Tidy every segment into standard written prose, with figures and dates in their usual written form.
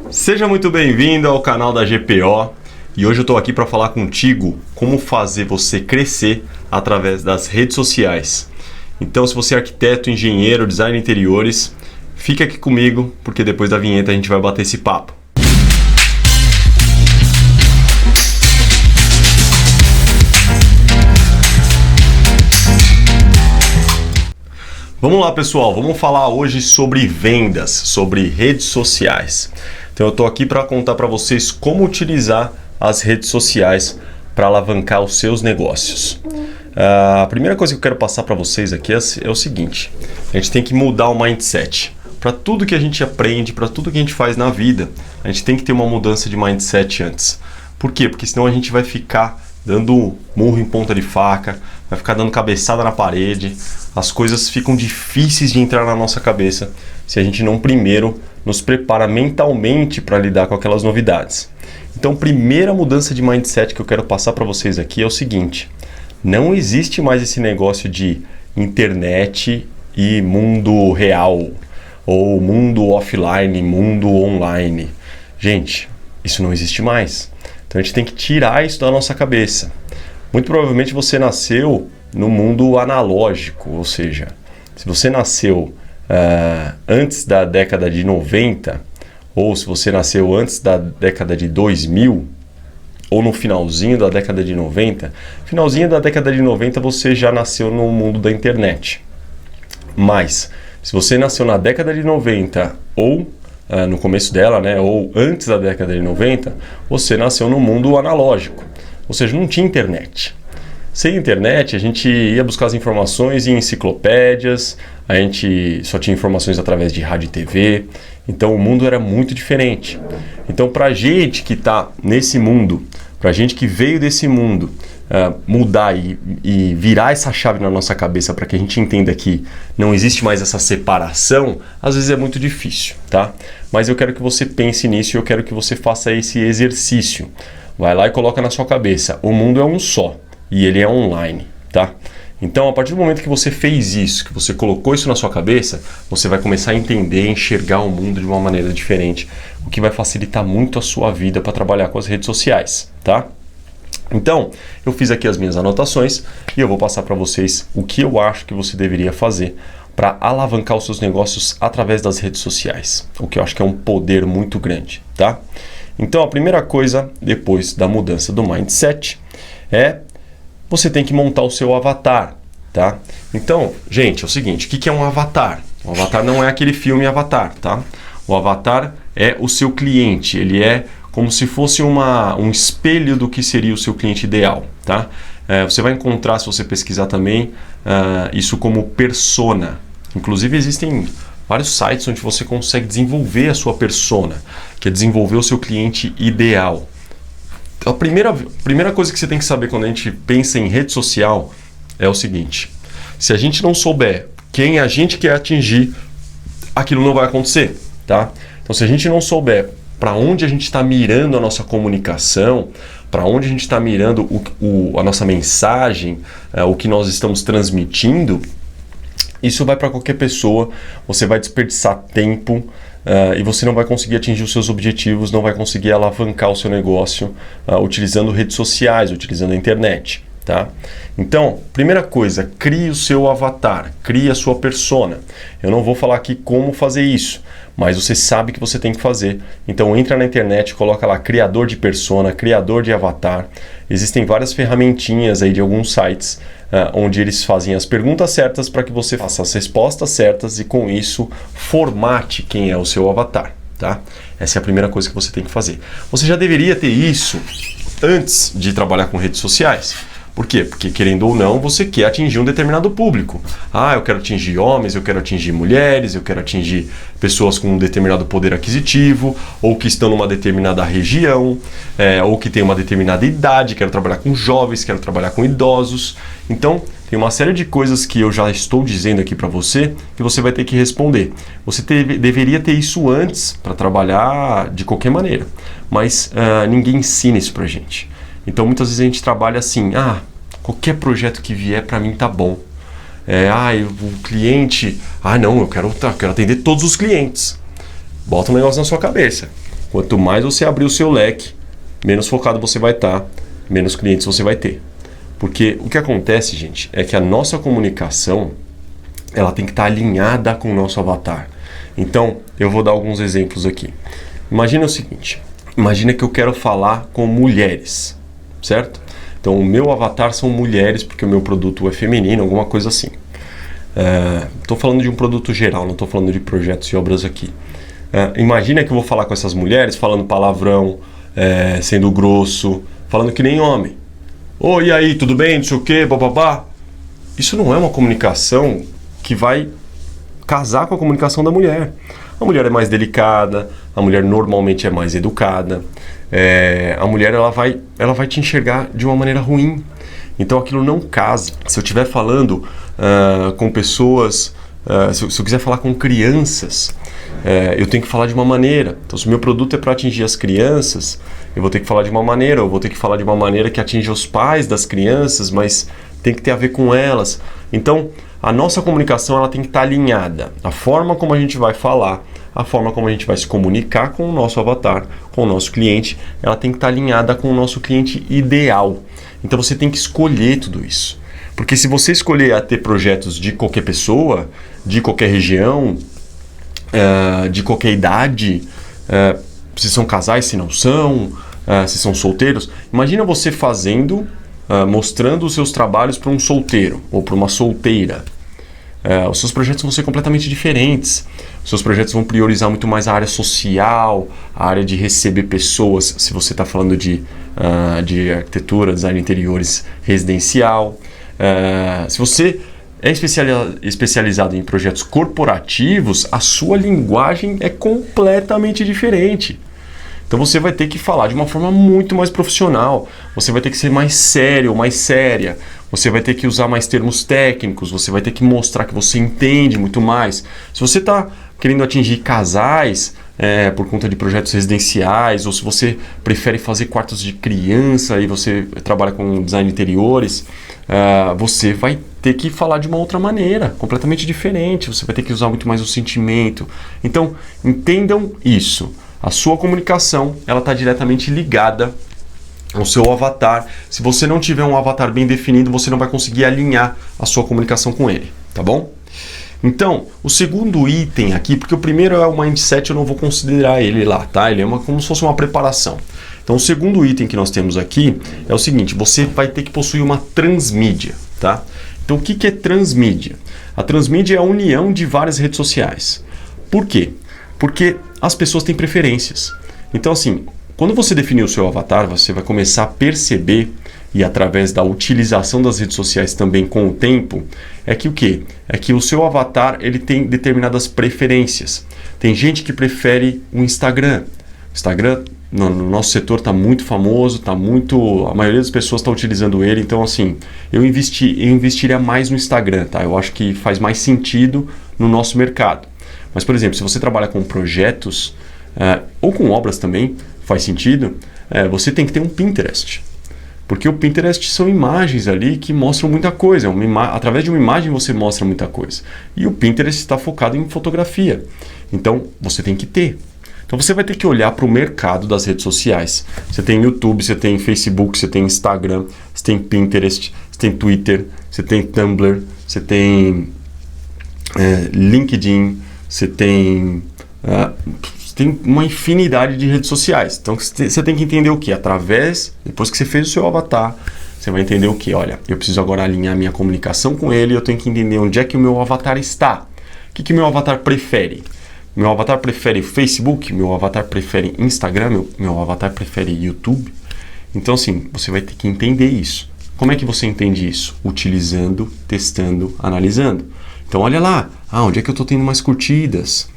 Seja muito bem-vindo ao canal da GPO e hoje eu estou aqui para falar contigo como fazer você crescer através das redes sociais. Então, se você é arquiteto, engenheiro, designer de interiores, fica aqui comigo porque depois da vinheta a gente vai bater esse papo. Vamos lá, pessoal, vamos falar hoje sobre vendas, sobre redes sociais. Então eu estou aqui para contar para vocês como utilizar as redes sociais para alavancar os seus negócios. A primeira coisa que eu quero passar para vocês aqui é o seguinte: a gente tem que mudar o mindset. Para tudo que a gente aprende, para tudo que a gente faz na vida, a gente tem que ter uma mudança de mindset antes. Por quê? Porque senão a gente vai ficar dando murro em ponta de faca, vai ficar dando cabeçada na parede, as coisas ficam difíceis de entrar na nossa cabeça se a gente não primeiro nos prepara mentalmente para lidar com aquelas novidades. Então, primeira mudança de mindset que eu quero passar para vocês aqui é o seguinte: não existe mais esse negócio de internet e mundo real, ou mundo offline, mundo online. Gente, isso não existe mais. Então a gente tem que tirar isso da nossa cabeça. Muito provavelmente você nasceu no mundo analógico, ou seja, se você nasceu antes da década de 90, ou se você nasceu antes da década de 2000, ou no finalzinho da década de 90, finalzinho da década de 90 você já nasceu no mundo da internet. Mas, se você nasceu na década de 90 ou no começo dela, né, ou antes da década de 90, você nasceu no mundo analógico, ou seja, não tinha internet. Sem internet, a gente ia buscar as informações em enciclopédias, a gente só tinha informações através de rádio e TV, então o mundo era muito diferente. Então, para a gente que está nesse mundo, para a gente que veio desse mundo, mudar e virar essa chave na nossa cabeça para que a gente entenda que não existe mais essa separação, às vezes é muito difícil, tá? Mas eu quero que você pense nisso e eu quero que você faça esse exercício. Vai lá e coloca na sua cabeça: o mundo é um só e ele é online, tá? Então, a partir do momento que você fez isso, que você colocou isso na sua cabeça, você vai começar a entender, enxergar o mundo de uma maneira diferente, o que vai facilitar muito a sua vida para trabalhar com as redes sociais, tá? Então, eu fiz aqui as minhas anotações e eu vou passar para vocês o que eu acho que você deveria fazer para alavancar os seus negócios através das redes sociais, o que eu acho que é um poder muito grande, tá? Então, a primeira coisa, depois da mudança do mindset, você tem que montar o seu avatar, tá? Então, gente, é o seguinte: o que é um avatar? O avatar não é aquele filme Avatar, tá? O avatar é o seu cliente, ele é como se fosse um espelho do que seria o seu cliente ideal, tá? Você vai encontrar, se você pesquisar também, isso como persona. Inclusive existem vários sites onde você consegue desenvolver a sua persona, que é desenvolver o seu cliente ideal. Então, a primeira coisa que você tem que saber quando a gente pensa em rede social é o seguinte: se a gente não souber quem a gente quer atingir, aquilo não vai acontecer, tá? Então, se a gente não souber para onde a gente está mirando a nossa comunicação, para onde a gente está mirando a nossa mensagem, o que nós estamos transmitindo, isso vai para qualquer pessoa, você vai desperdiçar tempo e você não vai conseguir atingir os seus objetivos, não vai conseguir alavancar o seu negócio utilizando redes sociais, utilizando a internet, tá? Então, primeira coisa, crie o seu avatar, crie a sua persona. Eu não vou falar aqui como fazer isso, mas você sabe que você tem que fazer. Então entra na internet, coloca lá criador de persona, criador de avatar. Existem várias ferramentinhas aí de alguns sites onde eles fazem as perguntas certas para que você faça as respostas certas e com isso formate quem é o seu avatar, tá? Essa é a primeira coisa que você tem que fazer. Você já deveria ter isso antes de trabalhar com redes sociais. Por quê? Porque, querendo ou não, você quer atingir um determinado público. Eu quero atingir homens, eu quero atingir mulheres, eu quero atingir pessoas com um determinado poder aquisitivo, ou que estão numa determinada região, ou que têm uma determinada idade, quero trabalhar com jovens, quero trabalhar com idosos. Então, tem uma série de coisas que eu já estou dizendo aqui para você que você vai ter que responder. Você deveria ter isso antes para trabalhar de qualquer maneira, mas ninguém ensina isso pra gente. Então muitas vezes a gente trabalha assim: qualquer projeto que vier para mim tá bom. O cliente, não, eu quero atender todos os clientes. Bota um negócio na sua cabeça. Quanto mais você abrir o seu leque, menos focado você vai estar, menos clientes você vai ter. Porque o que acontece, gente, é que a nossa comunicação, ela tem que estar alinhada com o nosso avatar. Então, eu vou dar alguns exemplos aqui. Imagina o seguinte, imagina que eu quero falar com mulheres, certo? Então, o meu avatar são mulheres, porque o meu produto é feminino, alguma coisa assim. Estou falando de um produto geral, não estou falando de projetos e obras aqui. Imagina que eu vou falar com essas mulheres, falando palavrão, sendo grosso, falando que nem homem. Oi, e aí, tudo bem? Não sei o quê, bababá. Isso não é uma comunicação que vai casar com a comunicação da mulher. A mulher é mais delicada, a mulher normalmente é mais educada, a mulher ela vai te enxergar de uma maneira ruim. Então aquilo não casa. Se eu estiver falando com pessoas, se eu quiser falar com crianças, eu tenho que falar de uma maneira. Então se o meu produto é para atingir as crianças, eu vou ter que falar de uma maneira, eu vou ter que falar de uma maneira que atinja os pais das crianças, mas tem que ter a ver com elas. Então a nossa comunicação ela tem que estar alinhada. A forma como a gente vai falar, a forma como a gente vai se comunicar com o nosso avatar, com o nosso cliente, ela tem que estar alinhada com o nosso cliente ideal. Então você tem que escolher tudo isso. Porque se você escolher ter projetos de qualquer pessoa, de qualquer região, de qualquer idade, se são casais, se não são, se são solteiros, imagina você fazendo, mostrando os seus trabalhos para um solteiro ou para uma solteira. Os seus projetos vão ser completamente diferentes. Os seus projetos vão priorizar muito mais a área social, a área de receber pessoas, se você está falando de arquitetura, design de interiores residencial. Se você é especializado em projetos corporativos, a sua linguagem é completamente diferente. Então você vai ter que falar de uma forma muito mais profissional, você vai ter que ser mais sério, mais séria, você vai ter que usar mais termos técnicos, você vai ter que mostrar que você entende muito mais. Se você está querendo atingir casais por conta de projetos residenciais, ou se você prefere fazer quartos de criança e você trabalha com design de interiores, você vai ter que falar de uma outra maneira, completamente diferente, você vai ter que usar muito mais o sentimento. Então, entendam isso. A sua comunicação, ela está diretamente ligada ao seu avatar. Se você não tiver um avatar bem definido, você não vai conseguir alinhar a sua comunicação com ele, tá bom? Então, o segundo item aqui, porque o primeiro é o mindset, eu não vou considerar ele lá, tá? Ele é como se fosse uma preparação. Então, o segundo item que nós temos aqui é o seguinte, você vai ter que possuir uma transmídia, tá? Então, o que é transmídia? A transmídia é a união de várias redes sociais. Por quê? Porque as pessoas têm preferências. Então, assim, quando você definir o seu avatar, você vai começar a perceber, e através da utilização das redes sociais também com o tempo, é que o quê? É que o seu avatar ele tem determinadas preferências. Tem gente que prefere o Instagram. O Instagram, no nosso setor, está muito famoso, a maioria das pessoas está utilizando ele, então assim, eu investiria mais no Instagram, tá? Eu acho que faz mais sentido no nosso mercado. Mas, por exemplo, se você trabalha com projetos ou com obras também, faz sentido, você tem que ter um Pinterest. Porque o Pinterest são imagens ali que mostram muita coisa. Através de uma imagem você mostra muita coisa. E o Pinterest está focado em fotografia. Então, você tem que ter. Então, você vai ter que olhar para o mercado das redes sociais. Você tem YouTube, você tem Facebook, você tem Instagram, você tem Pinterest, você tem Twitter, você tem Tumblr, você tem LinkedIn, você tem uma infinidade de redes sociais. Então você tem que entender o que? Depois que você fez o seu avatar, você vai entender o que? Olha, eu preciso agora alinhar minha comunicação com ele, eu tenho que entender onde é que o meu avatar está. O que o meu avatar prefere? Meu avatar prefere Facebook? Meu avatar prefere Instagram? Meu avatar prefere YouTube? Então assim, você vai ter que entender isso. Como é que você entende isso? Utilizando, testando, analisando. Então olha lá, onde é que eu estou tendo mais curtidas?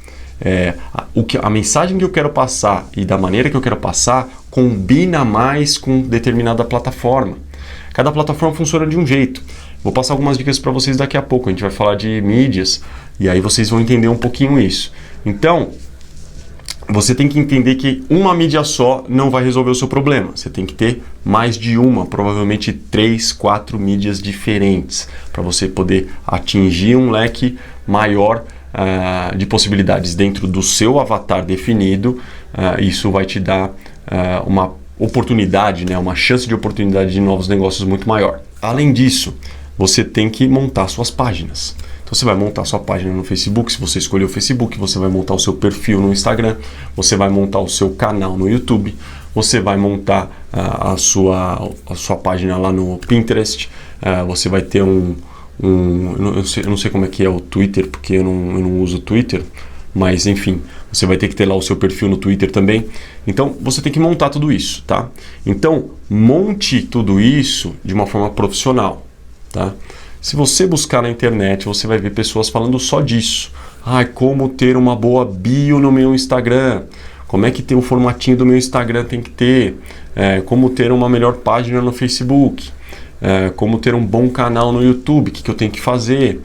A mensagem que eu quero passar e da maneira que eu quero passar combina mais com determinada plataforma. Cada plataforma funciona de um jeito. Vou passar algumas dicas para vocês daqui a pouco. A gente vai falar de mídias e aí vocês vão entender um pouquinho isso. Então, você tem que entender que uma mídia só não vai resolver o seu problema. Você tem que ter mais de uma, provavelmente 3, 4 mídias diferentes para você poder atingir um leque maior de possibilidades dentro do seu avatar definido isso vai te dar uma oportunidade, né, uma chance de oportunidade de novos negócios muito maior. Além disso, você tem que montar suas páginas. Então você vai montar sua página no Facebook, se você escolher o Facebook, você vai montar o seu perfil no Instagram, você vai montar o seu canal no YouTube, você vai montar a sua página lá no Pinterest, você vai ter eu não sei como é que é o Twitter, porque eu não uso o Twitter, mas enfim, você vai ter que ter lá o seu perfil no Twitter também. Então você tem que montar tudo isso, tá? Então monte tudo isso de uma forma profissional, tá? Se você buscar na internet, você vai ver pessoas falando só disso. Como ter uma boa bio no meu Instagram, como é que tem o formatinho do meu Instagram tem que ter, como ter uma melhor página no Facebook, como ter um bom canal no YouTube, o que eu tenho que fazer.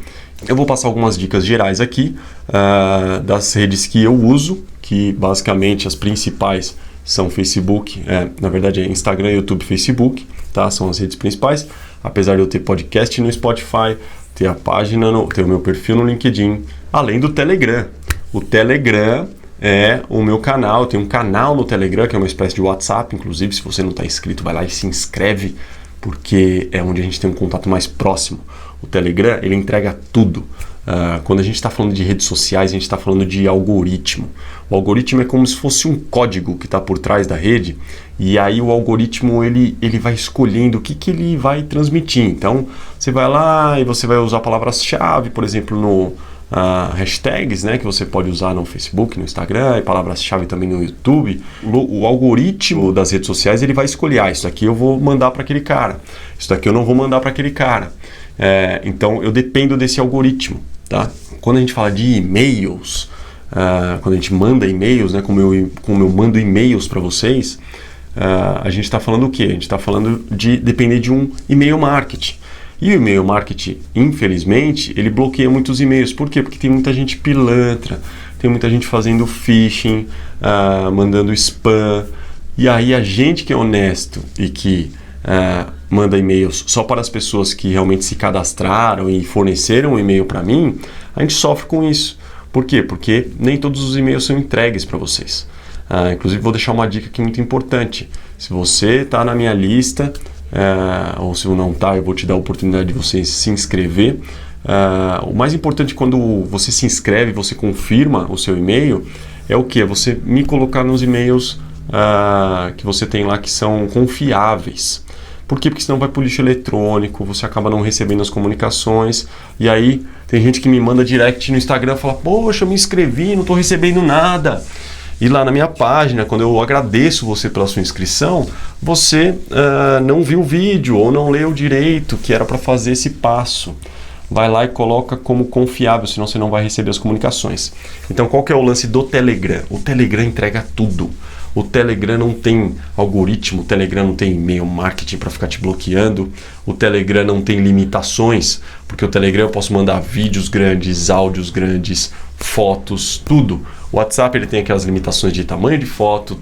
Eu vou passar algumas dicas gerais aqui das redes que eu uso, que basicamente as principais são Facebook, na verdade é Instagram, YouTube, Facebook, tá? São as redes principais. Apesar de eu ter podcast no Spotify, ter a página, ter o meu perfil no LinkedIn, além do Telegram. O Telegram é o meu canal, eu tenho um canal no Telegram, que é uma espécie de WhatsApp, inclusive, se você não está inscrito, vai lá e se inscreve, porque é onde a gente tem um contato mais próximo. O Telegram, ele entrega tudo. Quando a gente está falando de redes sociais, a gente está falando de algoritmo. O algoritmo é como se fosse um código que está por trás da rede, e aí o algoritmo ele vai escolhendo o que ele vai transmitir. Então, você vai lá e você vai usar palavras-chave, por exemplo, no hashtags, né, que você pode usar no Facebook, no Instagram, e palavras-chave também no YouTube. O algoritmo das redes sociais ele vai escolher, isso daqui eu vou mandar para aquele cara, isso daqui eu não vou mandar para aquele cara. Então eu dependo desse algoritmo, tá? Quando a gente fala de e-mails, quando a gente manda e-mails, né, como eu mando e-mails para vocês, a gente está falando o quê? A gente está falando de depender de um e-mail marketing. E o e-mail marketing, infelizmente, ele bloqueia muitos e-mails. Por quê? Porque tem muita gente pilantra, tem muita gente fazendo phishing, mandando spam. E aí a gente que é honesto e que manda e-mails só para as pessoas que realmente se cadastraram e forneceram um e-mail para mim, a gente sofre com isso. Por quê? Porque nem todos os e-mails são entregues para vocês. Inclusive vou deixar uma dica aqui muito importante. Se você está na minha lista, ou se não está, eu vou te dar a oportunidade de você se inscrever. O mais importante quando você se inscreve, você confirma o seu e-mail, é o que? É você me colocar nos e-mails que você tem lá que são confiáveis. Por quê? Porque senão vai para o lixo eletrônico, você acaba não recebendo as comunicações, e aí tem gente que me manda direct no Instagram e fala: poxa, eu me inscrevi, não estou recebendo nada. E lá na minha página, quando eu agradeço você pela sua inscrição, você não viu o vídeo ou não leu direito, que era para fazer esse passo. Vai lá e coloca como confiável, senão você não vai receber as comunicações. Então qual que é o lance do Telegram? O Telegram entrega tudo. O Telegram não tem algoritmo, o Telegram não tem e-mail marketing para ficar te bloqueando, o Telegram não tem limitações, porque o Telegram eu posso mandar vídeos grandes, áudios grandes, fotos, tudo. O WhatsApp ele tem aquelas limitações de tamanho de foto,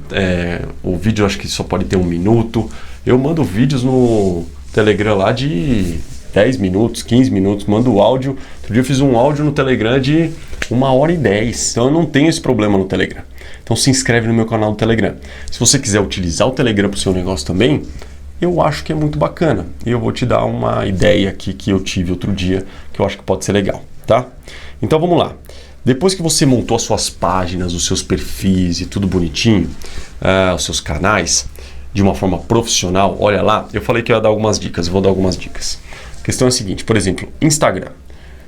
o vídeo eu acho que só pode ter 1 minuto. Eu mando vídeos no Telegram lá de 10 minutos, 15 minutos, mando áudio. Outro dia eu fiz um áudio no Telegram de 1h10, então eu não tenho esse problema no Telegram. Então se inscreve no meu canal do Telegram. Se você quiser utilizar o Telegram para o seu negócio também, eu acho que é muito bacana. E eu vou te dar uma ideia aqui que eu tive outro dia, que eu acho que pode ser legal, tá? Então vamos lá. Depois que você montou as suas páginas, os seus perfis e tudo bonitinho, os seus canais, de uma forma profissional, olha lá, eu falei que eu ia dar algumas dicas, eu vou dar algumas dicas. A questão é a seguinte, por exemplo, Instagram.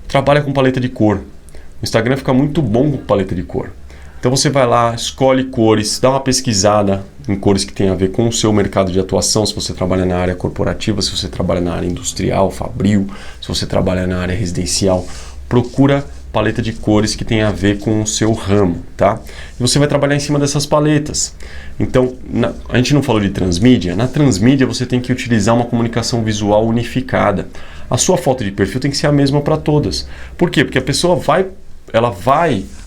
Trabalha com paleta de cor. O Instagram fica muito bom com paleta de cor. Então você vai lá, escolhe cores, dá uma pesquisada em cores que tem a ver com o seu mercado de atuação, se você trabalha na área corporativa, se você trabalha na área industrial, fabril, se você trabalha na área residencial, procura paleta de cores que tem a ver com o seu ramo, tá? E você vai trabalhar em cima dessas paletas. Então, a gente não falou de transmídia. Na transmídia você tem que utilizar uma comunicação visual unificada. A sua foto de perfil tem que ser a mesma para todas. Por quê? Porque a pessoa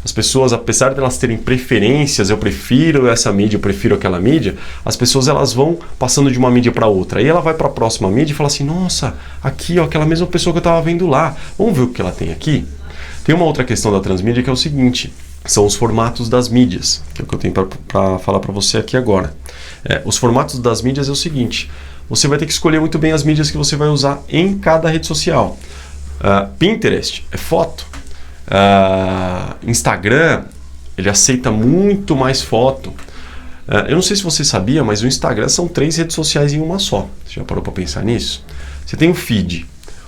as pessoas, apesar de elas terem preferências, eu prefiro essa mídia, eu prefiro aquela mídia, as pessoas elas vão passando de uma mídia para outra. Aí ela vai para a próxima mídia e fala assim: nossa, aqui ó, aquela mesma pessoa que eu estava vendo lá, vamos ver o que ela tem aqui? Tem uma outra questão da transmídia que é o seguinte: são os formatos das mídias, que é o que eu tenho para falar para você aqui agora. Os formatos das mídias é o seguinte: você vai ter que escolher muito bem as mídias que você vai usar em cada rede social. Pinterest é foto. Instagram, ele aceita muito mais foto. Eu não sei se você sabia, mas o Instagram são 3 redes sociais em uma só. Você já parou para pensar nisso? Você tem o feed.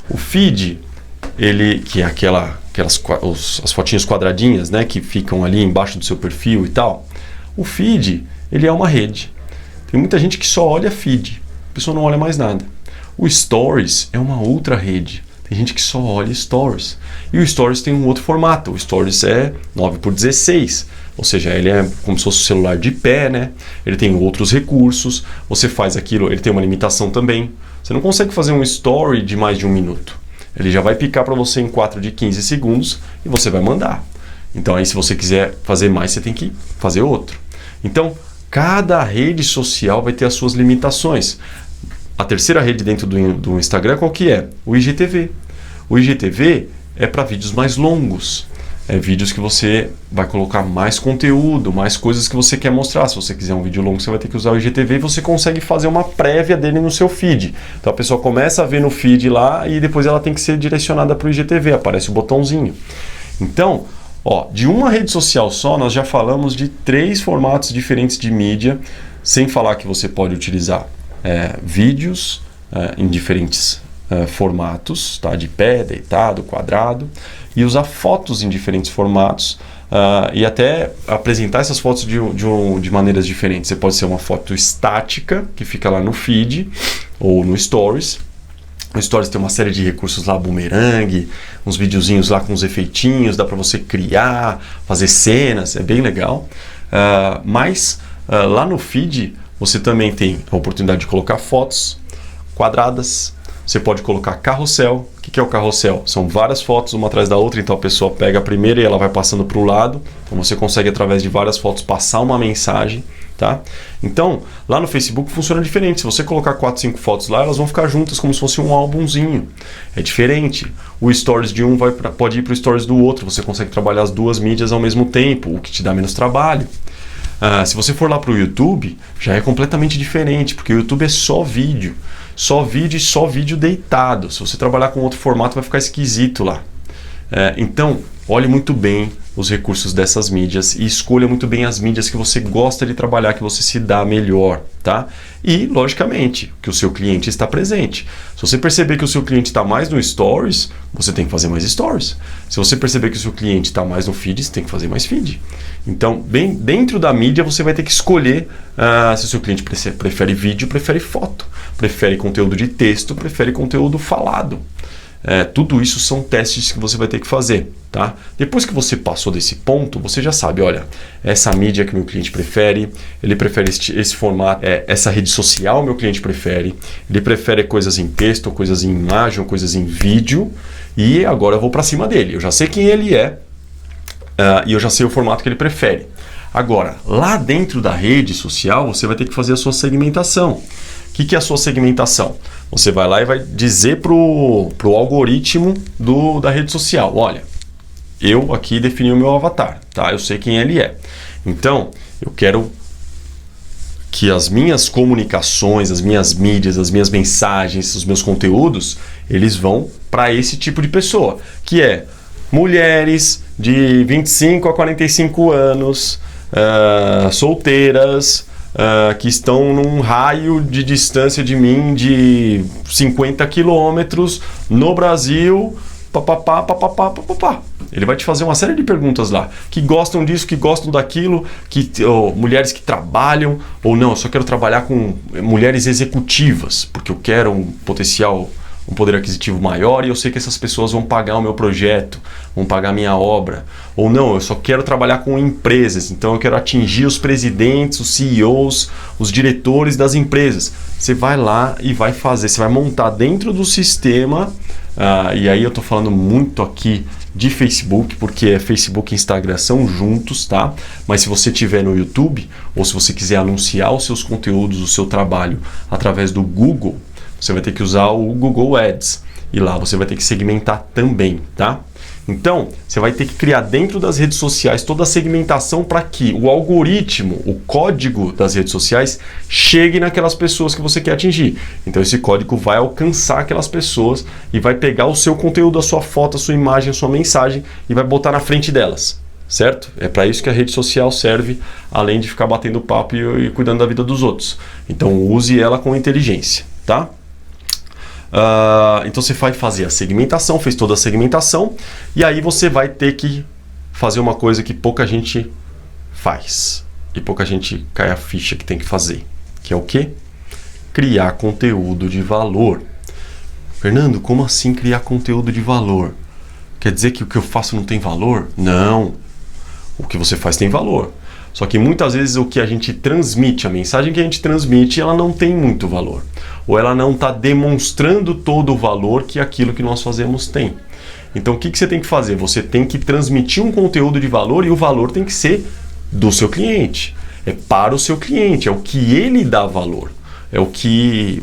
O feed, ele, que é as fotinhas quadradinhas, né, que ficam ali embaixo do seu perfil e tal. O feed, ele é uma rede. Tem muita gente que só olha feed. A pessoa não olha mais nada. O Stories é uma outra rede. Tem gente que só olha Stories. E o Stories tem um outro formato. O Stories é 9x16. Ou seja, ele é como se fosse um celular de pé, né? Ele tem outros recursos. Você faz aquilo, ele tem uma limitação também. Você não consegue fazer um story de mais de 1 minuto. Ele já vai picar para você em 4 de 15 segundos e você vai mandar. Então aí, se você quiser fazer mais, você tem que fazer outro. Então, cada rede social vai ter as suas limitações. A terceira rede dentro do Instagram, qual que é? O IGTV. O IGTV é para vídeos mais longos. É vídeos que você vai colocar mais conteúdo, mais coisas que você quer mostrar. Se você quiser um vídeo longo, você vai ter que usar o IGTV e você consegue fazer uma prévia dele no seu feed. Então a pessoa começa a ver no feed lá e depois ela tem que ser direcionada para o IGTV, aparece o botãozinho. Então, de uma rede social só, nós já falamos de 3 formatos diferentes de mídia, sem falar que você pode utilizar vídeos em diferentes formatos, tá? De pé, deitado, quadrado, e usar fotos em diferentes formatos e até apresentar essas fotos de maneiras diferentes. Você pode ser uma foto estática, que fica lá no feed ou no Stories. No Stories tem uma série de recursos lá, boomerang, uns videozinhos lá com uns efeitinhos, dá para você criar, fazer cenas, é bem legal. Mas lá no feed você também tem a oportunidade de colocar fotos quadradas. Você pode colocar carrossel. O que é o carrossel? São várias fotos uma atrás da outra, então a pessoa pega a primeira e ela vai passando para o lado. Então você consegue, através de várias fotos, passar uma mensagem. Tá? Então, lá no Facebook funciona diferente. Se você colocar 4, 5 fotos lá, elas vão ficar juntas como se fosse um álbumzinho. É diferente. O Stories de um pode ir para o Stories do outro. Você consegue trabalhar as 2 mídias ao mesmo tempo, o que te dá menos trabalho. Se você for lá para o YouTube, já é completamente diferente, porque o YouTube é só vídeo. Só vídeo e só vídeo deitado. Se você trabalhar com outro formato, vai ficar esquisito lá. Então, olhe muito bem os recursos dessas mídias e escolha muito bem as mídias que você gosta de trabalhar, que você se dá melhor, tá? E, logicamente, que o seu cliente está presente. Se você perceber que o seu cliente está mais no Stories, você tem que fazer mais Stories. Se você perceber que o seu cliente está mais no Feed, você tem que fazer mais Feed. Então, bem dentro da mídia, você vai ter que escolher se o seu cliente prefere vídeo, prefere foto, prefere conteúdo de texto, prefere conteúdo falado. Tudo isso são testes que você vai ter que fazer, tá? Depois que você passou desse ponto, você já sabe, olha, essa mídia que meu cliente prefere, ele prefere esse formato, essa rede social meu cliente prefere, ele prefere coisas em texto, coisas em imagem, coisas em vídeo, e agora eu vou para cima dele. Eu já sei quem ele é e eu já sei o formato que ele prefere. Agora, lá dentro da rede social, você vai ter que fazer a sua segmentação. O que é a sua segmentação? Você vai lá e vai dizer pro algoritmo da rede social, olha, eu aqui defini o meu avatar, tá? Eu sei quem ele é. Então, eu quero que as minhas comunicações, as minhas mídias, as minhas mensagens, os meus conteúdos, eles vão para esse tipo de pessoa, que é mulheres de 25 a 45 anos, solteiras, que estão num raio de distância de mim de 50 quilômetros no Brasil, papapá, papapá, papapá. Ele vai te fazer uma série de perguntas lá, que gostam disso, que gostam daquilo, mulheres que trabalham, ou não, eu só quero trabalhar com mulheres executivas, porque eu quero um poder aquisitivo maior e eu sei que essas pessoas vão pagar o meu projeto, vão pagar a minha obra. Ou não, eu só quero trabalhar com empresas, então eu quero atingir os presidentes, os CEOs, os diretores das empresas. Você vai lá e vai fazer, você vai montar dentro do sistema, e aí eu estou falando muito aqui de Facebook, porque Facebook e Instagram são juntos, tá? Mas se você tiver no YouTube, ou se você quiser anunciar os seus conteúdos, o seu trabalho através do Google, você vai ter que usar o Google Ads e lá você vai ter que segmentar também, tá? Então, você vai ter que criar dentro das redes sociais toda a segmentação para que o algoritmo, o código das redes sociais, chegue naquelas pessoas que você quer atingir. Então, esse código vai alcançar aquelas pessoas e vai pegar o seu conteúdo, a sua foto, a sua imagem, a sua mensagem e vai botar na frente delas, certo? É para isso que a rede social serve, além de ficar batendo papo e cuidando da vida dos outros. Então, use ela com inteligência, tá? Então você vai fazer a segmentação, fez toda a segmentação, e aí você vai ter que fazer uma coisa que pouca gente faz e pouca gente cai a ficha que tem que fazer, que é o quê? Criar conteúdo de valor. Fernando, como assim criar conteúdo de valor? Quer dizer que o que eu faço não tem valor? Não, o que você faz tem valor. Só que muitas vezes o que a gente transmite, a mensagem que a gente transmite, ela não tem muito valor. Ou ela não está demonstrando todo o valor que aquilo que nós fazemos tem. Então o que você tem que fazer? Você tem que transmitir um conteúdo de valor e o valor tem que ser do seu cliente. É para o seu cliente, é o que ele dá valor. É o que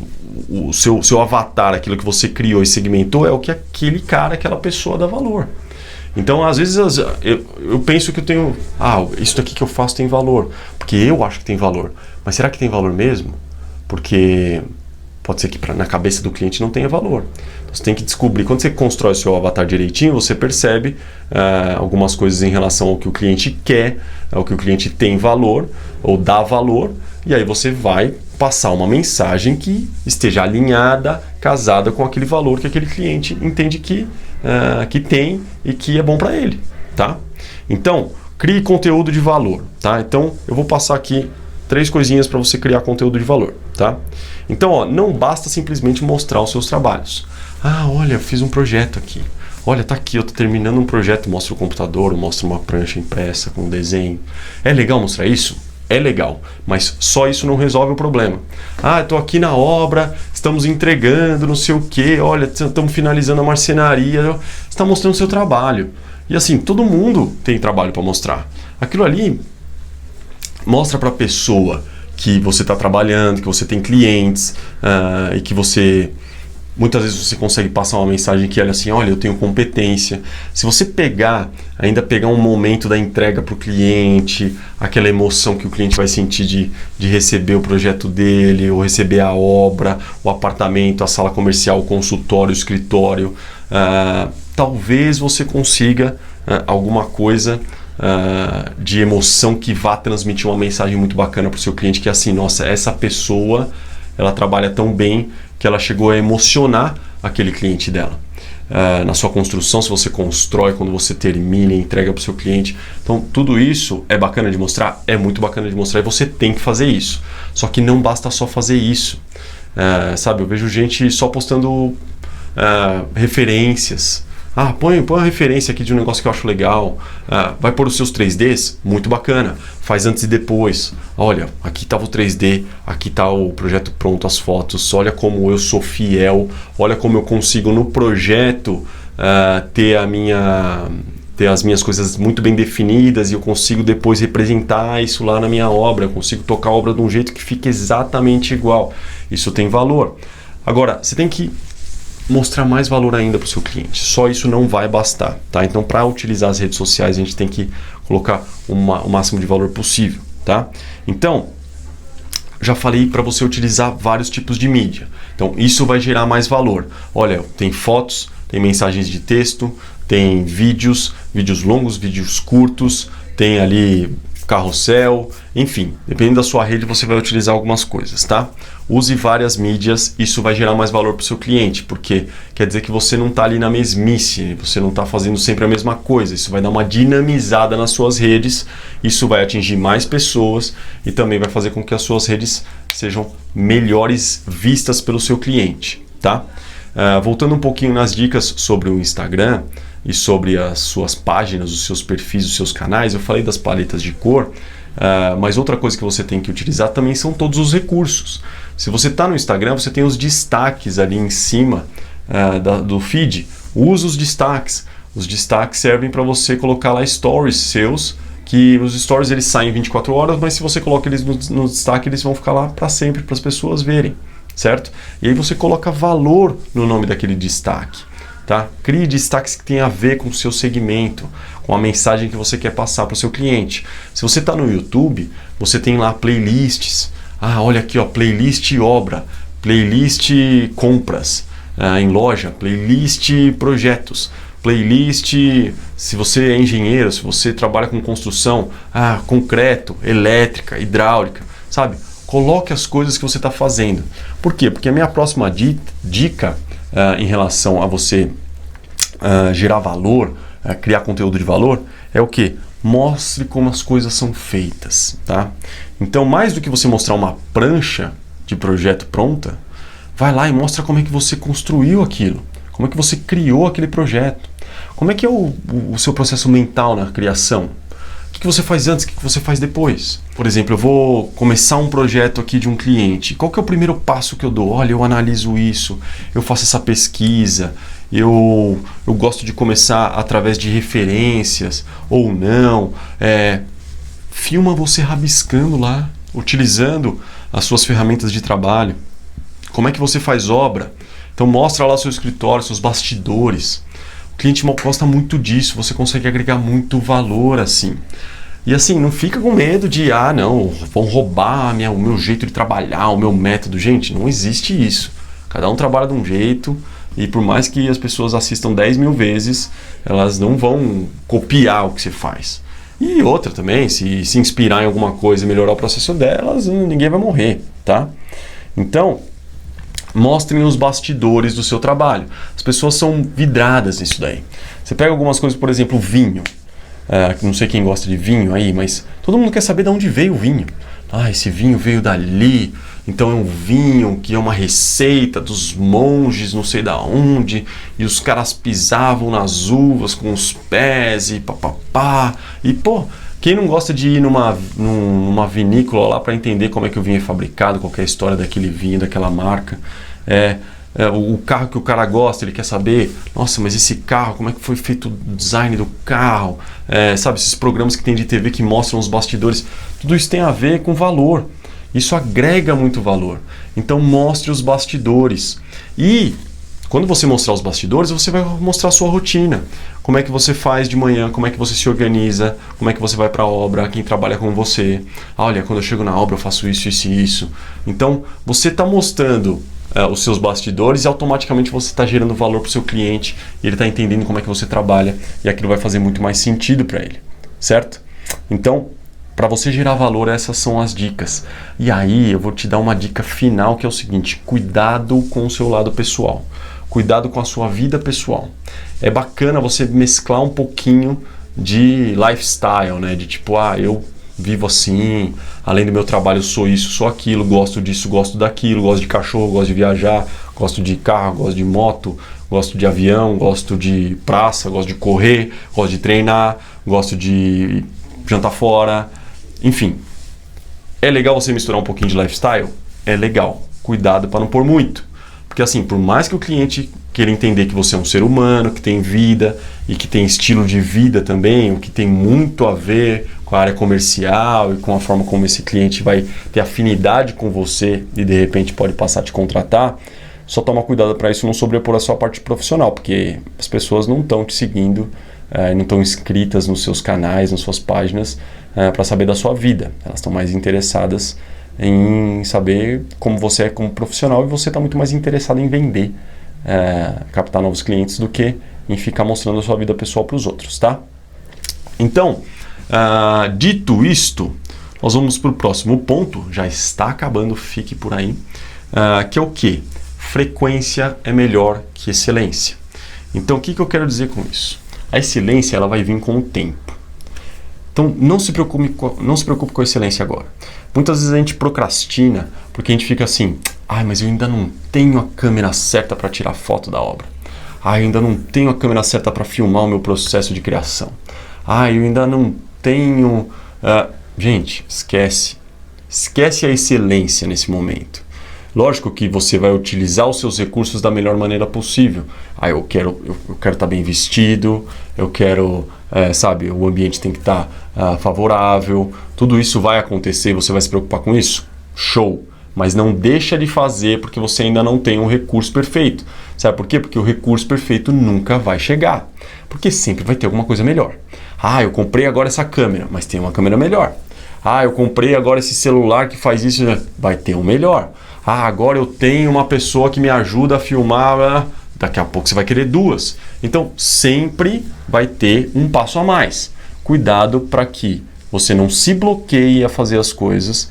o seu avatar, aquilo que você criou e segmentou, é o que aquele cara, aquela pessoa dá valor. Então, às vezes, eu penso que eu tenho... isso daqui que eu faço tem valor. Porque eu acho que tem valor. Mas será que tem valor mesmo? Porque pode ser que na cabeça do cliente não tenha valor. Então, você tem que descobrir. Quando você constrói o seu avatar direitinho, você percebe algumas coisas em relação ao que o cliente quer, ao que o cliente tem valor, ou dá valor. E aí você vai passar uma mensagem que esteja alinhada, casada com aquele valor que aquele cliente entende que tem e que é bom para ele, tá? Então, crie conteúdo de valor, tá? Então, eu vou passar aqui 3 coisinhas para você criar conteúdo de valor, tá? Então, não basta simplesmente mostrar os seus trabalhos. Olha, eu fiz um projeto aqui. Olha, tá aqui, eu tô terminando um projeto, mostro o computador, mostro uma prancha impressa com desenho. É legal mostrar isso? É legal, mas só isso não resolve o problema. Eu tô aqui na obra, estamos entregando, não sei o quê, olha, estamos finalizando a marcenaria, você está mostrando o seu trabalho. E assim, todo mundo tem trabalho para mostrar. Aquilo ali mostra para a pessoa que você está trabalhando, que você tem clientes e que você... Muitas vezes você consegue passar uma mensagem que é assim, olha, eu tenho competência. Se você ainda pegar um momento da entrega para o cliente, aquela emoção que o cliente vai sentir de receber o projeto dele, ou receber a obra, o apartamento, a sala comercial, o consultório, o escritório, talvez você consiga alguma coisa de emoção que vá transmitir uma mensagem muito bacana para o seu cliente, que é assim, nossa, essa pessoa, ela trabalha tão bem que ela chegou a emocionar aquele cliente dela. Na sua construção, se você constrói, quando você termina e entrega para o seu cliente. Então, tudo isso é bacana de mostrar? É muito bacana de mostrar e você tem que fazer isso. Só que não basta só fazer isso. Sabe, eu vejo gente só postando referências. Põe uma referência aqui de um negócio que eu acho legal. Vai pôr os seus 3Ds? Muito bacana. Faz antes e depois. Olha, aqui estava o 3D, aqui está o projeto pronto, as fotos. Olha como eu sou fiel. Olha como eu consigo no projeto ter as minhas coisas muito bem definidas e eu consigo depois representar isso lá na minha obra. Eu consigo tocar a obra de um jeito que fique exatamente igual. Isso tem valor. Agora, você tem que mostrar mais valor ainda para o seu cliente. Só isso não vai bastar, tá? Então, para utilizar as redes sociais, a gente tem que colocar o máximo de valor possível, tá? Então, já falei para você utilizar vários tipos de mídia. Então, isso vai gerar mais valor. Olha, tem fotos, tem mensagens de texto, tem vídeos longos, vídeos curtos, tem ali carrossel, enfim, dependendo da sua rede você vai utilizar algumas coisas, tá? Use várias mídias, isso vai gerar mais valor para o seu cliente, porque quer dizer que você não está ali na mesmice, você não está fazendo sempre a mesma coisa, isso vai dar uma dinamizada nas suas redes, isso vai atingir mais pessoas e também vai fazer com que as suas redes sejam melhores vistas pelo seu cliente, tá? Voltando um pouquinho nas dicas sobre o Instagram e sobre as suas páginas, os seus perfis, os seus canais, eu falei das paletas de cor, mas outra coisa que você tem que utilizar também são todos os recursos. Se você está no Instagram, você tem os destaques ali em cima do feed. Use os destaques. Os destaques servem para você colocar lá stories seus, que os stories eles saem 24 horas, mas se você coloca eles no destaque, eles vão ficar lá para sempre, para as pessoas verem, certo? E aí você coloca valor no nome daquele destaque. tá? Crie destaques que tenham a ver com o seu segmento, com a mensagem que você quer passar para o seu cliente. Se você está no YouTube, você tem lá playlists. Olha aqui, ó, playlist obra, playlist compras em loja, playlist projetos, playlist se você é engenheiro, se você trabalha com construção, concreto, elétrica, hidráulica, sabe? Coloque as coisas que você está fazendo. Por quê? Porque a minha próxima dica em relação a você gerar valor, criar conteúdo de valor, é o quê? Mostre como as coisas são feitas, tá? Então, mais do que você mostrar uma prancha de projeto pronta, vai lá e mostra como é que você construiu aquilo, como é que você criou aquele projeto, como é que é o seu processo mental na criação. O que você faz antes, o que você faz depois? Por exemplo, eu vou começar um projeto aqui de um cliente. Qual que é o primeiro passo que eu dou? Olha, eu analiso isso, eu faço essa pesquisa, eu gosto de começar através de referências ou não. Filma você rabiscando lá, utilizando as suas ferramentas de trabalho. Como é que você faz obra? Então mostra lá seu escritório, seus bastidores. O cliente gosta muito disso, você consegue agregar muito valor assim. E assim, não fica com medo de, não, vão roubar o meu jeito de trabalhar, o meu método. Gente, não existe isso. Cada um trabalha de um jeito e por mais que as pessoas assistam 10 mil vezes, elas não vão copiar o que você faz. E outra também, se inspirar em alguma coisa e melhorar o processo delas, ninguém vai morrer, tá? Então, mostrem os bastidores do seu trabalho. As pessoas são vidradas nisso daí. Você pega algumas coisas, por exemplo, vinho. Não sei quem gosta de vinho aí, mas todo mundo quer saber de onde veio o vinho. Esse vinho veio dali, então é um vinho que é uma receita dos monges, não sei da onde, e os caras pisavam nas uvas com os pés e papapá. E quem não gosta de ir numa vinícola lá para entender como é que o vinho é fabricado, qual que é a história daquele vinho, daquela marca. O carro que o cara gosta, ele quer saber, nossa, mas esse carro, como é que foi feito o design do carro? Sabe, esses programas que tem de TV que mostram os bastidores, tudo isso tem a ver com valor. Isso agrega muito valor. Então mostre os bastidores. E quando você mostrar os bastidores, você vai mostrar a sua rotina. Como é que você faz de manhã, como é que você se organiza, como é que você vai para a obra, quem trabalha com você. Olha, quando eu chego na obra eu faço isso, isso e isso. Então, você está mostrando os seus bastidores e automaticamente você está gerando valor para o seu cliente e ele está entendendo como é que você trabalha e aquilo vai fazer muito mais sentido para ele, certo? Então, para você gerar valor, essas são as dicas. E aí, eu vou te dar uma dica final que é o seguinte: cuidado com o seu lado pessoal. Cuidado com a sua vida pessoal. É bacana você mesclar um pouquinho de lifestyle, né? De tipo, eu vivo assim, além do meu trabalho eu sou isso, sou aquilo, gosto disso, gosto daquilo, gosto de cachorro, gosto de viajar, gosto de carro, gosto de moto, gosto de avião, gosto de praça, gosto de correr, gosto de treinar, gosto de jantar fora, enfim. É legal você misturar um pouquinho de lifestyle? É legal. Cuidado para não pôr muito. Porque assim, por mais que o cliente queira entender que você é um ser humano, que tem vida e que tem estilo de vida também, o que tem muito a ver com a área comercial e com a forma como esse cliente vai ter afinidade com você e de repente pode passar a te contratar, só toma cuidado para isso não sobrepor a sua parte profissional, porque as pessoas não estão te seguindo, não estão inscritas nos seus canais, nas suas páginas, para saber da sua vida. Elas estão mais interessadas em saber como você é como profissional e você está muito mais interessado em vender, captar novos clientes do que em ficar mostrando a sua vida pessoal para os outros, tá? Então, dito isto, nós vamos para o próximo ponto, já está acabando, fique por aí, que é o quê? Frequência é melhor que excelência. Então, o que eu quero dizer com isso? A excelência ela vai vir com o tempo. Então, não se preocupe com a excelência agora. Muitas vezes a gente procrastina porque a gente fica assim, mas eu ainda não tenho a câmera certa para tirar foto da obra. Eu ainda não tenho a câmera certa para filmar o meu processo de criação. Eu ainda não tenho... Gente, esquece. Esquece a excelência nesse momento. Lógico que você vai utilizar os seus recursos da melhor maneira possível. Eu quero estar bem vestido, eu quero, o ambiente tem que estar favorável. Tudo isso vai acontecer, você vai se preocupar com isso? Show! mas não deixa de fazer porque você ainda não tem um recurso perfeito. Sabe por quê? Porque o recurso perfeito nunca vai chegar, porque sempre vai ter alguma coisa melhor. Ah, eu comprei agora essa câmera, mas tem uma câmera melhor. Ah, eu comprei agora esse celular que faz isso, vai ter um melhor. Ah, agora eu tenho uma pessoa que me ajuda a filmar, daqui a pouco você vai querer duas. Então, sempre vai ter um passo a mais. Cuidado para que você não se bloqueie a fazer as coisas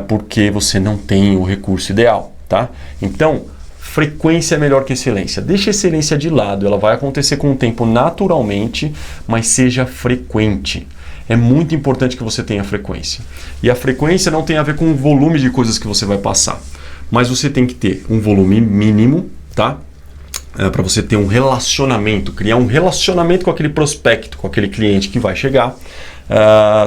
porque você não tem o recurso ideal, tá? Então, frequência é melhor que excelência. Deixa a excelência de lado, ela vai acontecer com o tempo naturalmente, mas seja frequente. É muito importante que você tenha frequência. E a frequência não tem a ver com o volume de coisas que você vai passar, mas você tem que ter um volume mínimo, tá? Para você ter um relacionamento, criar um relacionamento com aquele prospecto, com aquele cliente que vai chegar.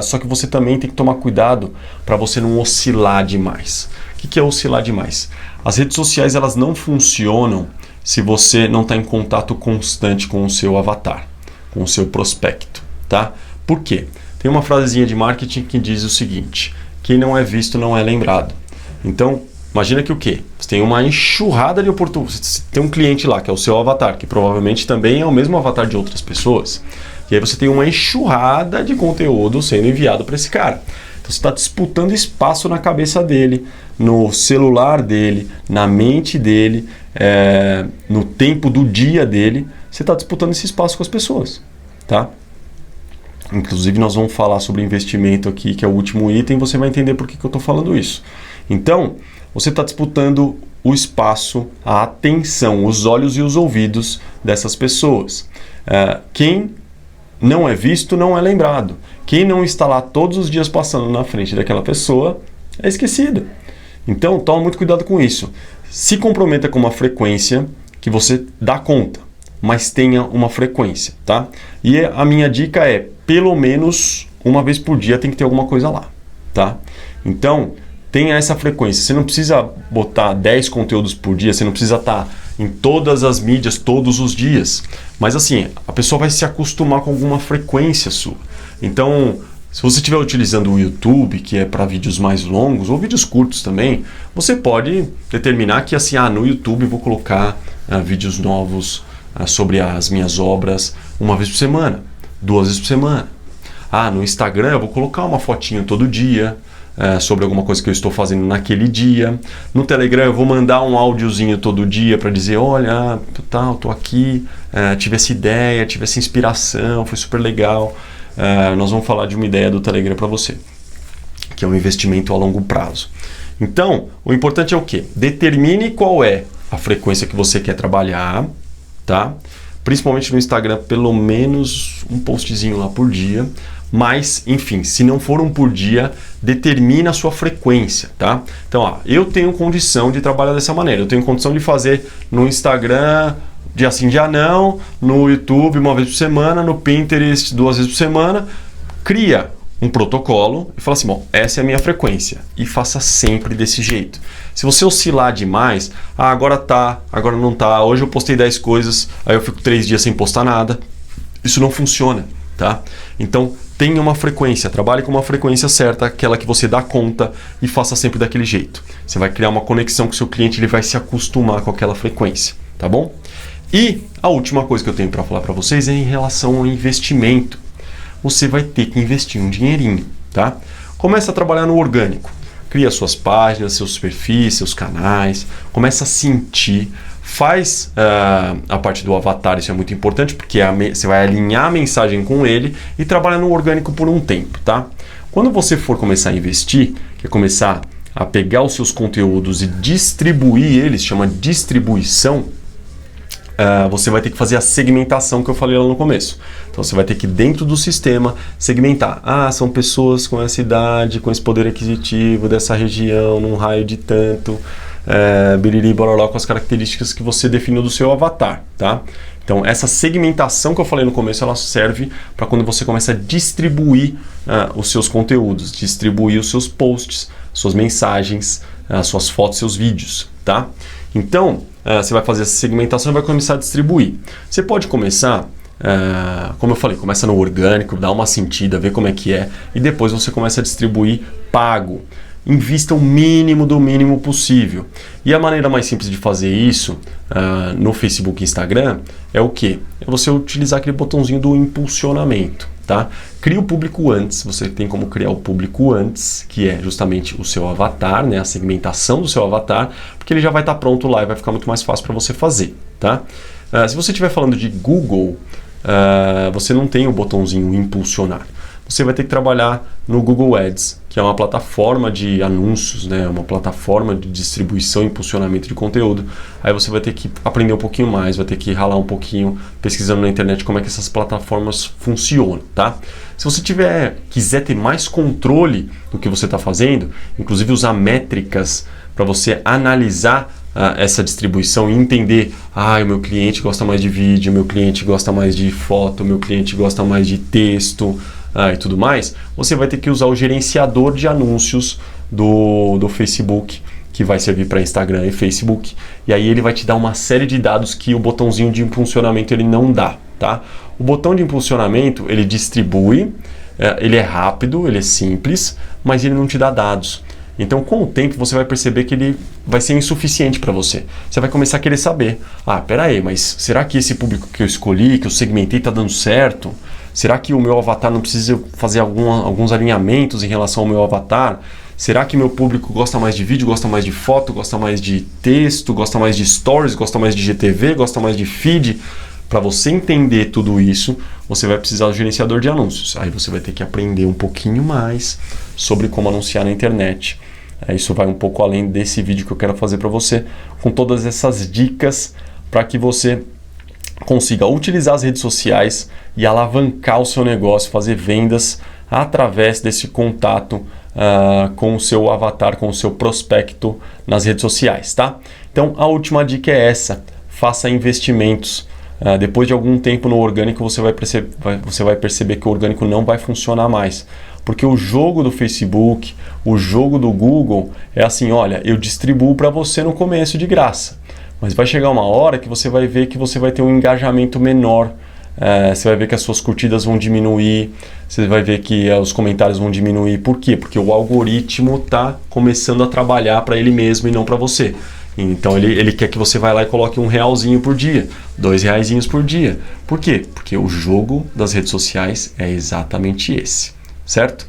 Só que você também tem que tomar cuidado para você não oscilar demais. O que é oscilar demais? As redes sociais elas não funcionam se você não está em contato constante com o seu avatar, com o seu prospecto, tá? Por quê? Tem uma frasezinha de marketing que diz o seguinte: quem não é visto não é lembrado. Então, imagina que o quê? Você tem uma enxurrada de oportunidades. Você tem um cliente lá que é o seu avatar, que provavelmente também é o mesmo avatar de outras pessoas. E aí você tem uma enxurrada de conteúdo sendo enviado para esse cara. Então você está disputando espaço na cabeça dele, no celular dele, na mente dele, no tempo do dia dele. Você está disputando esse espaço com as pessoas, tá? Inclusive nós vamos falar sobre investimento aqui, que é o último item, você vai entender por que eu estou falando isso. Então, você está disputando o espaço, a atenção, os olhos e os ouvidos dessas pessoas. Quem não é visto não é lembrado. Quem não está lá todos os dias passando na frente daquela pessoa é esquecido. Então, toma muito cuidado com isso. Se comprometa com uma frequência que você dá conta, mas tenha uma frequência, tá? E a minha dica é, pelo menos uma vez por dia tem que ter alguma coisa lá, tá? Então, tenha essa frequência. Você não precisa botar 10 conteúdos por dia, você não precisa estar em todas as mídias todos os dias. Mas assim, a pessoa vai se acostumar com alguma frequência sua. Então, se você estiver utilizando o YouTube, que é para vídeos mais longos, ou vídeos curtos também, você pode determinar que assim, no YouTube eu vou colocar vídeos novos sobre as minhas obras uma vez por semana, 2 vezes por semana. No Instagram eu vou colocar uma fotinho todo dia, sobre alguma coisa que eu estou fazendo naquele dia. No Telegram eu vou mandar um áudiozinho todo dia para dizer, olha, tô aqui, tive essa ideia, tive essa inspiração, foi super legal. Nós vamos falar de uma ideia do Telegram para você, que é um investimento a longo prazo. Então, o importante é o quê? Determine qual é a frequência que você quer trabalhar, tá? Principalmente no Instagram, pelo menos um postzinho lá por dia. Mas, enfim, se não for um por dia, determina a sua frequência, tá? Então, eu tenho condição de trabalhar dessa maneira. Eu tenho condição de fazer no Instagram, dia sim, dia não, no YouTube uma vez por semana, no Pinterest 2 vezes por semana. Cria um protocolo e fala assim, bom, essa é a minha frequência. E faça sempre desse jeito. Se você oscilar demais, agora tá, agora não tá, hoje eu postei 10 coisas, aí eu fico 3 dias sem postar nada. Isso não funciona, tá? Então, tenha uma frequência, trabalhe com uma frequência certa, aquela que você dá conta, e faça sempre daquele jeito. Você vai criar uma conexão com o seu cliente, ele vai se acostumar com aquela frequência, tá bom? E a última coisa que eu tenho para falar para vocês é em relação ao investimento. Você vai ter que investir um dinheirinho, tá? Começa a trabalhar no orgânico. Cria suas páginas, seus perfis, seus canais, começa a sentir. Faz a parte do avatar, isso é muito importante, porque você vai alinhar a mensagem com ele e trabalha no orgânico por um tempo, tá? Quando você for começar a investir, que é começar a pegar os seus conteúdos e distribuir eles, chama distribuição, você vai ter que fazer a segmentação que eu falei lá no começo. Então você vai ter que, dentro do sistema, segmentar. São pessoas com essa idade, com esse poder aquisitivo, dessa região, num raio de tanto... biriri, bororó, com as características que você definiu do seu avatar, tá? Então, essa segmentação que eu falei no começo, ela serve para quando você começa a distribuir os seus conteúdos, distribuir os seus posts, suas mensagens, suas fotos, seus vídeos, tá? Então, você vai fazer essa segmentação e vai começar a distribuir. Você pode começar, como eu falei, começa no orgânico, dá uma sentida, vê como é que é, e depois você começa a distribuir pago. invista o mínimo do mínimo possível. E a maneira mais simples de fazer isso no Facebook e Instagram é o quê? É você utilizar aquele botãozinho do impulsionamento, tá? Cria o público antes, você tem como criar o público antes, que é justamente o seu avatar, né? A segmentação do seu avatar, porque ele já vai estar pronto lá e vai ficar muito mais fácil para você fazer, tá? Se você estiver falando de Google, você não tem o botãozinho impulsionar. Você vai ter que trabalhar no Google Ads, que é uma plataforma de anúncios, né? Uma plataforma de distribuição e impulsionamento de conteúdo. Aí você vai ter que aprender um pouquinho mais, vai ter que ralar um pouquinho pesquisando na internet como é que essas plataformas funcionam, tá? Se você quiser ter mais controle do que você está fazendo, inclusive usar métricas para você analisar essa distribuição e entender, o meu cliente gosta mais de vídeo, o meu cliente gosta mais de foto, o meu cliente gosta mais de texto, e tudo mais, você vai ter que usar o gerenciador de anúncios do Facebook, que vai servir para Instagram e Facebook, e aí ele vai te dar uma série de dados que o botãozinho de impulsionamento ele não dá, tá? O botão de impulsionamento, ele distribui, ele é rápido, ele é simples, mas ele não te dá dados. Então, com o tempo, você vai perceber que ele vai ser insuficiente para você. Você vai começar a querer saber, peraí, mas será que esse público que eu escolhi, que eu segmentei, está dando certo? Será que o meu avatar não precisa fazer alguns alinhamentos em relação ao meu avatar? Será que meu público gosta mais de vídeo, gosta mais de foto, gosta mais de texto, gosta mais de stories, gosta mais de GTV, gosta mais de feed? Para você entender tudo isso, você vai precisar do gerenciador de anúncios. Aí você vai ter que aprender um pouquinho mais sobre como anunciar na internet. Isso vai um pouco além desse vídeo que eu quero fazer para você, com todas essas dicas para que você consiga utilizar as redes sociais e alavancar o seu negócio, fazer vendas através desse contato com o seu avatar, com o seu prospecto nas redes sociais, tá? Então, a última dica é essa: faça investimentos. Depois de algum tempo no orgânico, você vai perceber que o orgânico não vai funcionar mais. Porque o jogo do Facebook, o jogo do Google é assim, olha, eu distribuo para você no começo de graça. Mas vai chegar uma hora que você vai ver que você vai ter um engajamento menor. Você vai ver que as suas curtidas vão diminuir, você vai ver que os comentários vão diminuir. Por quê? Porque o algoritmo está começando a trabalhar para ele mesmo e não para você. Então ele quer que você vá lá e coloque R$1 por dia, R$2 por dia. Por quê? Porque o jogo das redes sociais é exatamente esse, certo?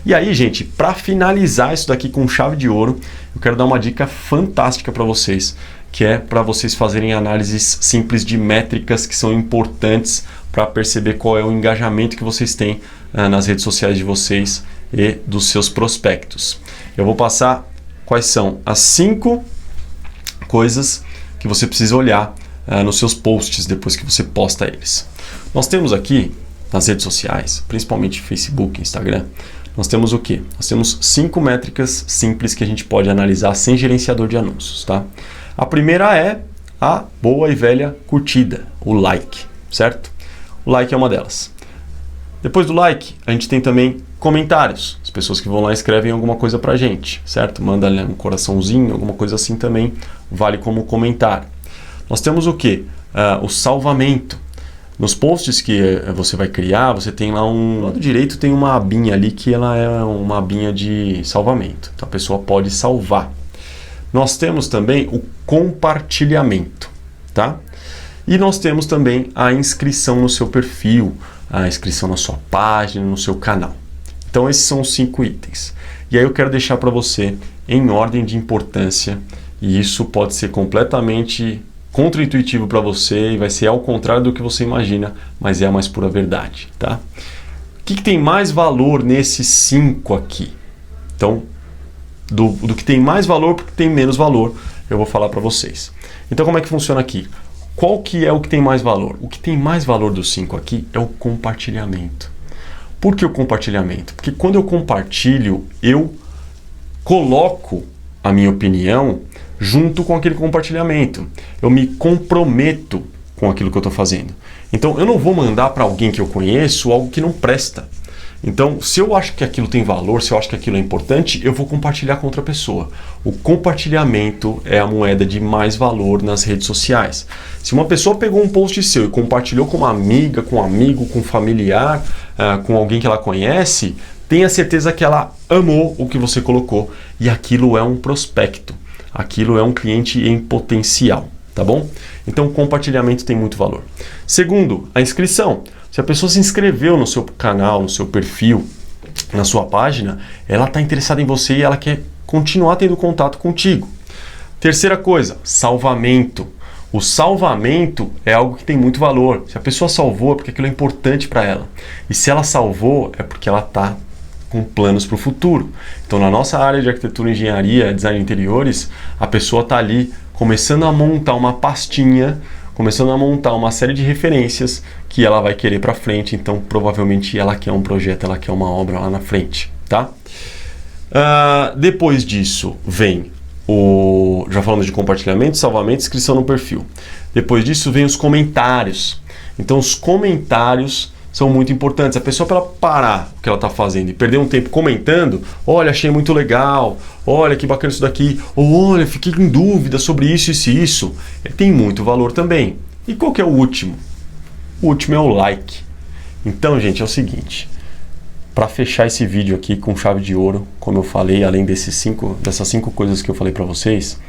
E aí, gente, para finalizar isso daqui com chave de ouro, eu quero dar uma dica fantástica para vocês, que é para vocês fazerem análises simples de métricas que são importantes para perceber qual é o engajamento que vocês têm nas redes sociais de vocês e dos seus prospectos. Eu vou passar quais são as 5 coisas que você precisa olhar nos seus posts depois que você posta eles. Nós temos aqui nas redes sociais, principalmente Facebook, Instagram, nós temos o quê? Nós temos 5 métricas simples que a gente pode analisar sem gerenciador de anúncios, tá? A primeira é a boa e velha curtida, o like, certo? O like é uma delas. Depois do like, a gente tem também comentários. As pessoas que vão lá e escrevem alguma coisa pra gente, certo? Manda ali um coraçãozinho, alguma coisa assim também vale como comentário. Nós temos o quê? O salvamento. Nos posts que você vai criar, você tem lá do lado direito tem uma abinha ali que ela é uma abinha de salvamento. Então a pessoa pode salvar. Nós temos também o compartilhamento, tá? E nós temos também a inscrição no seu perfil, a inscrição na sua página, no seu canal. Então esses são os 5 itens. E aí eu quero deixar para você em ordem de importância, e isso pode ser completamente contra-intuitivo para você e vai ser ao contrário do que você imagina, mas é a mais pura verdade, tá? O que tem mais valor nesses 5 aqui? Então, do que tem mais valor porque tem menos valor, eu vou falar para vocês. Então, como é que funciona aqui? Qual que é o que tem mais valor? O que tem mais valor dos 5 aqui é o compartilhamento. Por que o compartilhamento? Porque quando eu compartilho, eu coloco a minha opinião junto com aquele compartilhamento. Eu me comprometo com aquilo que eu estou fazendo. Então, eu não vou mandar para alguém que eu conheço algo que não presta. Então, se eu acho que aquilo tem valor, se eu acho que aquilo é importante, eu vou compartilhar com outra pessoa. O compartilhamento é a moeda de mais valor nas redes sociais. Se uma pessoa pegou um post seu e compartilhou com uma amiga, com um amigo, com um familiar, com alguém que ela conhece, tenha certeza que ela amou o que você colocou e aquilo é um prospecto, aquilo é um cliente em potencial, tá bom? Então, compartilhamento tem muito valor. Segundo, a inscrição. Se a pessoa se inscreveu no seu canal, no seu perfil, na sua página, ela está interessada em você e ela quer continuar tendo contato contigo. Terceira coisa, salvamento. O salvamento é algo que tem muito valor. Se a pessoa salvou é porque aquilo é importante para ela. E se ela salvou é porque ela está com planos para o futuro. Então, na nossa área de arquitetura, engenharia, design de interiores, a pessoa está ali começando a montar uma pastinha, começando a montar uma série de referências que ela vai querer para frente. Então, provavelmente, ela quer um projeto, ela quer uma obra lá na frente, tá? Depois disso, vem já falamos de compartilhamento, salvamento, inscrição no perfil. Depois disso, vem os comentários. Então, os comentários são muito importantes. A pessoa, para ela parar o que ela está fazendo e perder um tempo comentando, olha, achei muito legal, olha que bacana isso daqui, ou olha, fiquei em dúvida sobre isso, isso, tem muito valor também. E qual que é o último? O último é o like. Então, gente, é o seguinte, para fechar esse vídeo aqui com chave de ouro, como eu falei, além dessas 5 coisas que eu falei para vocês,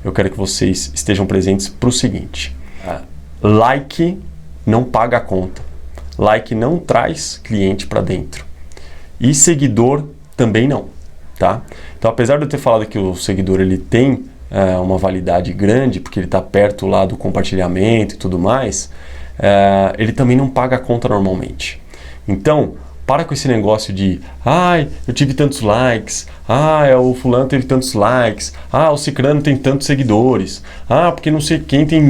eu quero que vocês estejam presentes para o seguinte, like não paga a conta. Like não traz cliente para dentro. E seguidor também não, tá? Então, apesar de eu ter falado que o seguidor ele tem uma validade grande, porque ele está perto lá do compartilhamento e tudo mais, ele também não paga a conta normalmente. Então, para com esse negócio de eu tive tantos likes, o fulano teve tantos likes, o cicrano tem tantos seguidores, porque não sei quem tem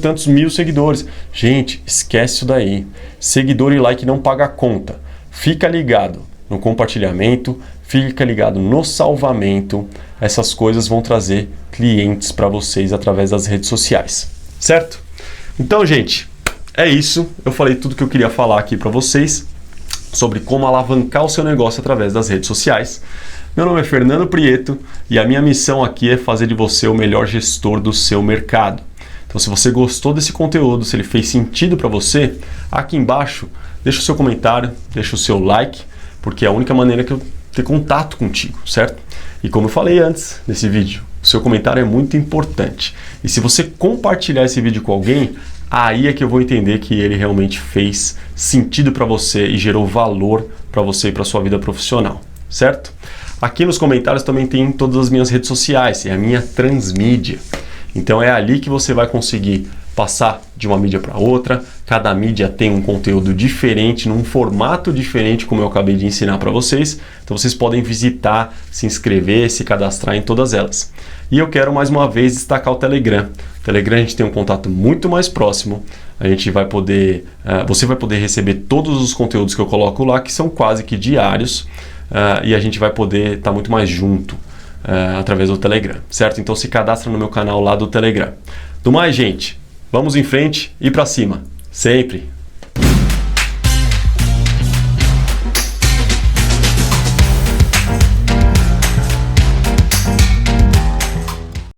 tantos mil seguidores. Gente, esquece isso daí. Seguidor e like não paga a conta. Fica ligado no compartilhamento, fica ligado no salvamento. Essas coisas vão trazer clientes para vocês através das redes sociais, certo? Então, gente, é isso. Eu falei tudo que eu queria falar aqui para vocês sobre como alavancar o seu negócio através das redes sociais. Meu nome é Fernando Prieto e a minha missão aqui é fazer de você o melhor gestor do seu mercado. Então, se você gostou desse conteúdo, se ele fez sentido para você, aqui embaixo, deixa o seu comentário, deixa o seu like, porque é a única maneira que eu ter contato contigo, certo? E como eu falei antes nesse vídeo, o seu comentário é muito importante. E se você compartilhar esse vídeo com alguém, aí é que eu vou entender que ele realmente fez sentido para você e gerou valor para você e para sua vida profissional, certo? Aqui nos comentários também tem todas as minhas redes sociais, é a minha transmídia. Então é ali que você vai conseguir passar de uma mídia para outra. Cada mídia tem um conteúdo diferente, num formato diferente, como eu acabei de ensinar para vocês. Então vocês podem visitar, se inscrever, se cadastrar em todas elas. E eu quero mais uma vez destacar o Telegram. O Telegram a gente tem um contato muito mais próximo. A gente vai poder, você vai poder receber todos os conteúdos que eu coloco lá, que são quase que diários, e a gente vai poder estar muito mais junto através do Telegram, certo? Então se cadastra no meu canal lá do Telegram. Do mais, gente, vamos em frente e para cima, sempre!